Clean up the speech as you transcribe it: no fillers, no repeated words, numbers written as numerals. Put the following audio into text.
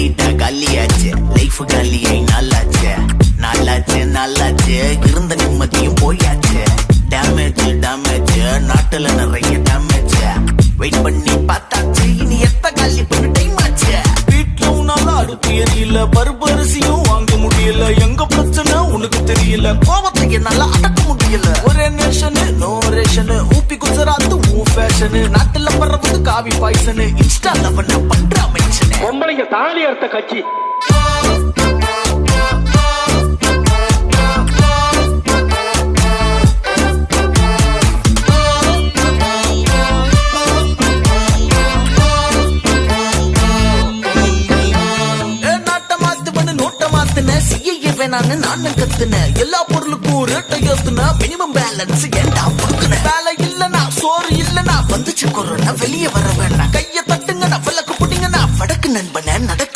தள்ளிட்டா கல்லியாச்சு life கல்லியை நல்லாச்சு நல்லாச்சு இருந்த நிம்மதியும் போயாச்சு டேமேஜ் நாட்டுல நிறைய டேமேஜ் வெயிட் பண்ணி பார்த்தாச்சு இனி எத்த காலி பண்ண டைம் ஆச்சு வீட்டுல உன்னால அடுப்பு எரியல பருப்பு அரிசியும் வாங்க முடியல எங்க பிரச்சனை உனக்கு தெரியல கோபத்தை என்னால அடக்க முடியல ஒரே நேஷனு நோ ரேஷனு ஊப்பி குஜராத் உன் ஃபேஷனு நாட்டுல பறவது காவி பாய்சனு இன்ஸ்டால பண்ண பண்ற அமைச்சனு பொம்பளைங்க தாலி அறுத்த கட்சி. நானும் கத்துனேன் எல்லா பொருளுக்கும் ரேட்டை ஏத்துன மினிமம் பேலன்ஸ் ஏண்டா கொடுக்கணும் வேலை இல்லனா சோறு இல்லனா வந்துச்சு கொரோனா வெளியே வர வேணாம் கைய தட்டுங்க நான் விளக்கு புடிங்க நான் வடக்கு நண்பன நடக்க